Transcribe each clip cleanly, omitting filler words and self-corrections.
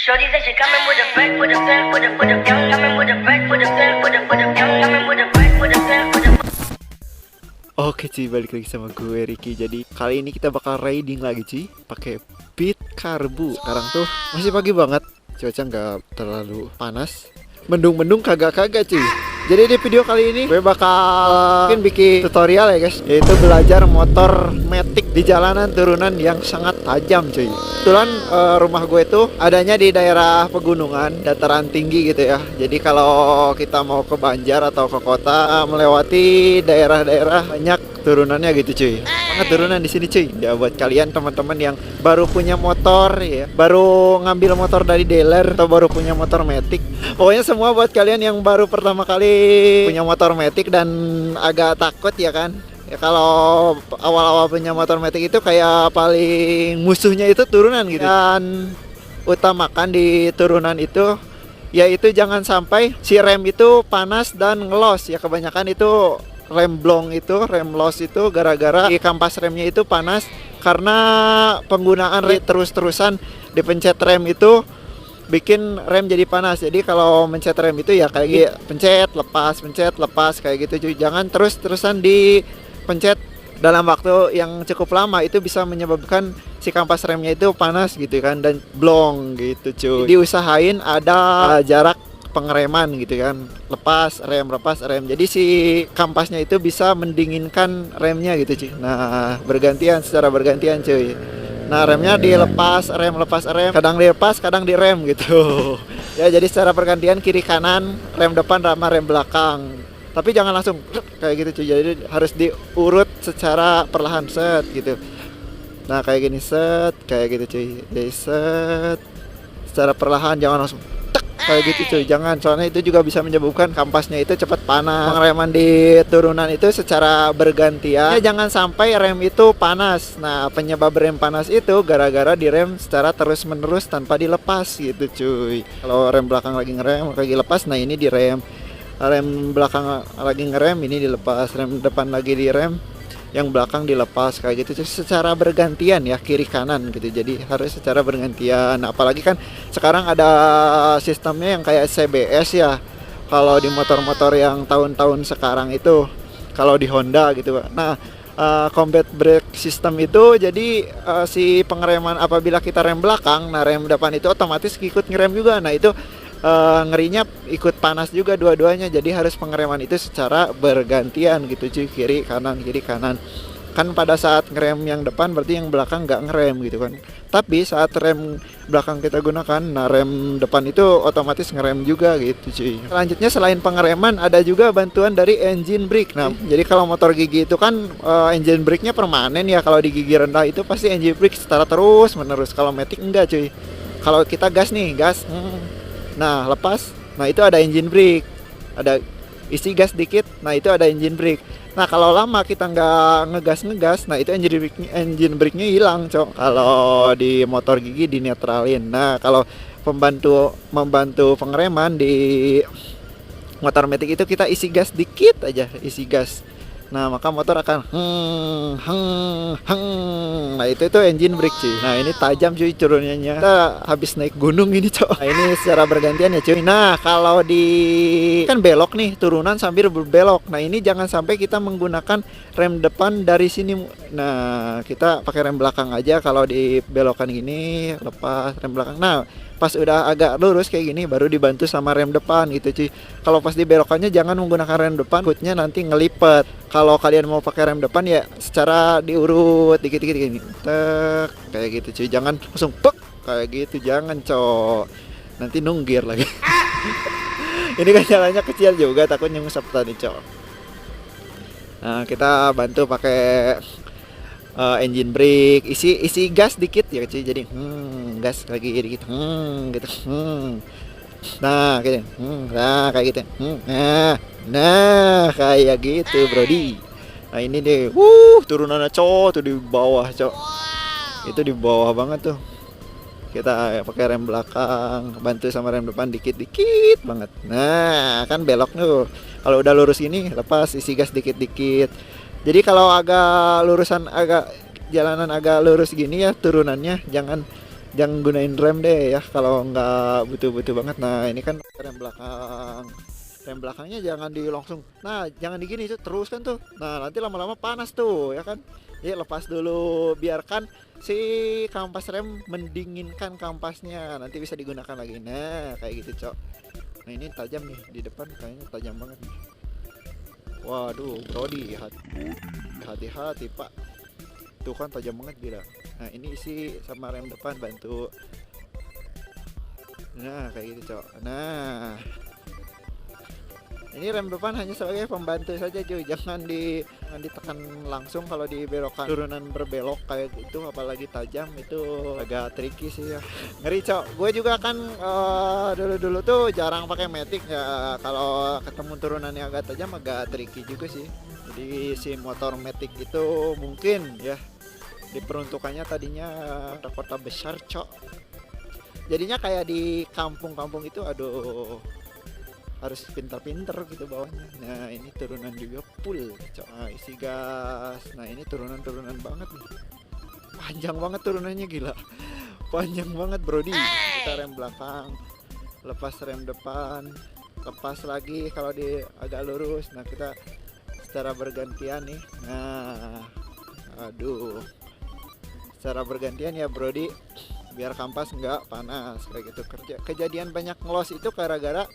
Shorty said she coming with a bag, with a bag, with a young, coming with a bag, with a bag, with a young, coming with a bag, with a bag, with a. Oke cuy, balik lagi sama gue Ricky. Jadi kali ini kita bakal riding lagi cuy, pakai Beat Karbu. Sekarang tuh masih pagi banget, cuaca nggak terlalu panas, mendung-mendung kagak-kagak cuy. Jadi di video kali ini gue bakal bikin tutorial ya guys, yaitu belajar motor matic di jalanan turunan yang sangat tajam cuy. Kebetulan rumah gue itu adanya di daerah pegunungan, dataran tinggi gitu ya. Jadi kalau kita mau ke Banjar atau ke kota, melewati daerah-daerah banyak turunannya gitu cuy. Banget turunan di sini cuy. Ya buat kalian teman-teman yang baru punya motor ya, baru ngambil motor dari dealer atau baru punya motor matic. Pokoknya semua buat kalian yang baru pertama kali punya motor matic dan agak takut ya kan. Ya kalau awal-awal punya motor matic itu kayak paling musuhnya itu turunan gitu. Dan utamakan di turunan itu yaitu jangan sampai si rem itu panas dan ngelos ya. Kebanyakan itu rem blong itu, rem loss itu gara-gara di kampas remnya itu panas karena penggunaan terus-terusan dipencet rem itu bikin rem jadi panas. Jadi kalau mencet rem itu ya kayak gitu, pencet lepas kayak gitu cuy. Jangan terus-terusan dipencet dalam waktu yang cukup lama, itu bisa menyebabkan si kampas remnya itu panas gitu kan dan blong gitu cuy. Diusahain ada jarak pengereman gitu kan, lepas rem, jadi si kampasnya itu bisa mendinginkan remnya gitu cuy. Nah secara bergantian cuy. Nah remnya dilepas rem, kadang dilepas kadang direm gitu. Ya jadi secara bergantian kiri kanan, rem depan sama rem belakang. Tapi jangan langsung kayak gitu cuy. Jadi harus diurut secara perlahan set gitu. Nah kayak gini set, kayak gitu cuy. Jadi set secara perlahan, jangan langsung kayak gitu cuy, jangan, soalnya itu juga bisa menyebabkan kampasnya itu cepat panas. Pengereman di turunan itu secara bergantian ya, jangan sampai rem itu panas. Nah penyebab rem panas itu gara-gara direm secara terus menerus tanpa dilepas gitu cuy. Kalau rem belakang lagi ngerem lagi lepas, nah ini direm, rem belakang lagi ngerem ini dilepas, rem depan lagi direm, yang belakang dilepas kayak gitu secara bergantian ya, kiri kanan gitu. Jadi harus secara bergantian. Nah, apalagi kan sekarang ada sistemnya yang kayak CBS ya, kalau di motor-motor yang tahun-tahun sekarang itu, kalau di Honda gitu. Nah combat brake system itu jadi si pengereman apabila kita rem belakang, nah rem depan itu otomatis ikut ngerem juga. Nah itu ngerinya ikut panas juga dua-duanya. Jadi harus pengereman itu secara bergantian gitu cuy, kiri kanan. Kan pada saat ngerem yang depan berarti yang belakang nggak ngerem gitu kan. Tapi saat rem belakang kita gunakan, nah rem depan itu otomatis ngerem juga gitu cuy. Selanjutnya selain pengereman ada juga bantuan dari engine brake. Nah jadi kalau motor gigi itu kan engine brake-nya permanen ya. Kalau di gigi rendah itu pasti engine brake secara terus menerus. Kalau matic enggak cuy. Kalau kita gas nah lepas, nah itu ada engine brake, ada isi gas dikit, nah itu ada engine brake. Nah kalau lama kita nggak ngegas, nah itu engine brake-nya hilang cok. Kalau di motor gigi dinetralin. Nah kalau membantu pengereman di motor matic itu kita isi gas dikit aja, isi gas. Nah maka motor akan nah itu engine brake cuy. Nah ini tajam cuy turunannya, kita habis naik gunung ini cok. Nah ini secara bergantian ya cuy. Nah kalau di kan belok nih, turunan sambil berbelok, nah ini jangan sampai kita menggunakan rem depan dari sini. Nah kita pakai rem belakang aja. Kalau di belokan gini lepas rem belakang, nah pas udah agak lurus kayak gini baru dibantu sama rem depan gitu cuy. Kalau pas di belokannya jangan menggunakan rem depan, takutnya nanti ngelipet. Kalau kalian mau pakai rem depan ya secara diurut dikit-dikit gini, tek kayak gitu cuy. Jangan langsung pek kayak gitu, jangan cok, nanti nunggir lagi. Ini kan jalannya kecil juga, takutnya ngusap tadi cok. Nah kita bantu pakai engine brake, isi gas dikit ya cuy. Jadi gas lagi dikit gitu. Nah kayak nah kayak gitu. Nah kayak gitu brody. Nah ini deh turunannya cok tuh di bawah cok. Itu di bawah banget tuh. Kita pakai rem belakang, bantu sama rem depan dikit-dikit banget. Nah kan belok tuh. Kalau udah lurus gini lepas, isi gas dikit-dikit. Jadi kalau agak jalanan agak lurus gini ya turunannya, jangan jangan gunain rem deh ya kalau nggak butuh-butuh banget. Nah ini kan rem belakangnya jangan di langsung, nah jangan digini tuh terus kan tuh, nah nanti lama-lama panas tuh ya kan. Ya lepas dulu, biarkan si kampas rem mendinginkan kampasnya, nanti bisa digunakan lagi. Nah kayak gitu cok. Nah ini tajam nih di depan, kayaknya tajam banget nih. Waduh Brody, hati-hati pak, tuh kan tajam banget gila. Nah ini isi sama rem depan bantu. Nah kayak gitu cok. Nah ini rem depan hanya sebagai pembantu saja cuy, jangan ditekan langsung kalau di belokan, turunan berbelok kayak gitu apalagi tajam, itu agak tricky sih ya, ngeri cok. Gue juga kan dulu-dulu tuh jarang pakai matic ya, kalau ketemu turunan yang agak tajam agak tricky juga sih. Jadi si motor matic itu mungkin ya diperuntukannya tadinya kota besar cok, jadinya kayak di kampung-kampung itu aduh harus pintar-pintar gitu bawahnya. Nah ini turunan juga full cok. Nah, isi gas. Nah ini turunan banget nih, panjang banget turunannya gila, panjang banget Brody. Kita rem belakang, lepas rem depan, lepas lagi kalau di agak lurus. Nah kita secara bergantian nih. Nah aduh, secara bergantian ya Brody, biar kampas nggak panas kayak gitu. Kejadian banyak ngelos itu gara-gara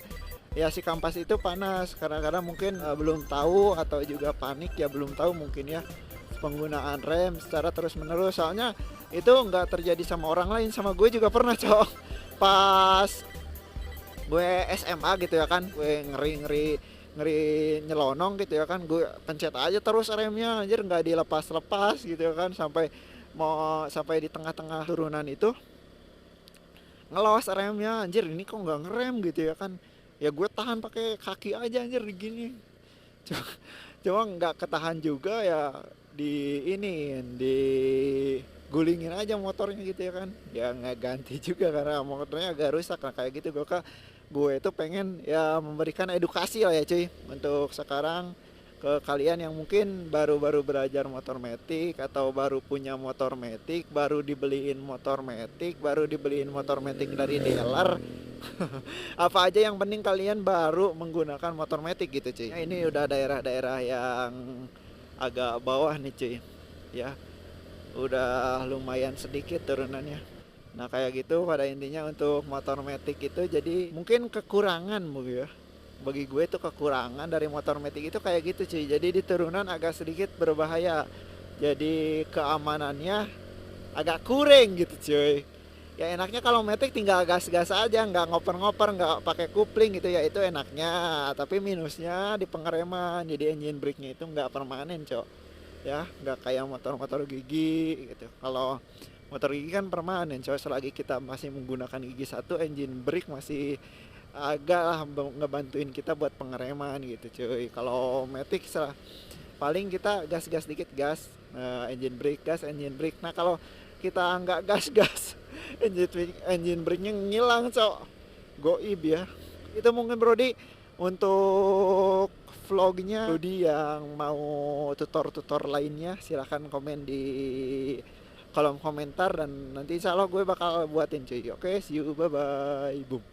ya si kampas itu panas, kadang-kadang mungkin belum tahu atau juga panik ya, belum tahu mungkin ya penggunaan rem secara terus menerus. Soalnya itu nggak terjadi sama orang lain, sama gue juga pernah cok. Pas gue SMA gitu ya kan, gue ngeri nyelonong gitu ya kan, gue pencet aja terus remnya anjir, nggak dilepas gitu ya kan, sampai di tengah-tengah turunan itu ngelos remnya anjir, ini kok nggak ngerem gitu ya kan. Ya gue tahan pakai kaki aja anjir gini, cuma nggak ketahan juga ya, di gulingin aja motornya gitu ya kan. Ya nggak ganti juga karena motornya agak rusak. Nah kayak gitu gue itu pengen ya memberikan edukasi lah ya cuy, untuk sekarang ke kalian yang mungkin baru-baru belajar motor metik atau baru punya motor metik, baru dibeliin motor metik dari dealer. Apa aja yang penting kalian baru menggunakan motor metik gitu cuy. Nah, ini udah daerah-daerah yang agak bawah nih cuy ya, udah lumayan sedikit turunannya. Nah kayak gitu pada intinya untuk motor metik itu, jadi mungkin kekurangan ya, bagi gue itu kekurangan dari motor metik itu kayak gitu cuy. Jadi di turunan agak sedikit berbahaya, jadi keamanannya agak kurang gitu cuy. Ya enaknya kalau metik tinggal gas-gas aja, nggak ngoper-ngoper, nggak pakai kupling gitu ya, itu enaknya. Tapi minusnya di pengereman, jadi engine brake-nya itu nggak permanen cok ya, nggak kayak motor-motor gigi gitu. Kalau motor gigi kan permanen cok, selagi kita masih menggunakan gigi satu, engine brake masih agak lah ngebantuin kita buat pengereman gitu cuy. Kalau matic paling kita gas-gas dikit, gas, engine brake, gas, engine brake. Nah kalau kita nggak gas-gas, engine brake-nya ngilang cok, goib ya. Itu mungkin Brody untuk vlognya. Brody yang mau tutor lainnya silahkan komen di kolom komentar, dan nanti insya Allah gue bakal buatin cuy. Oke, see you, bye bye, boom.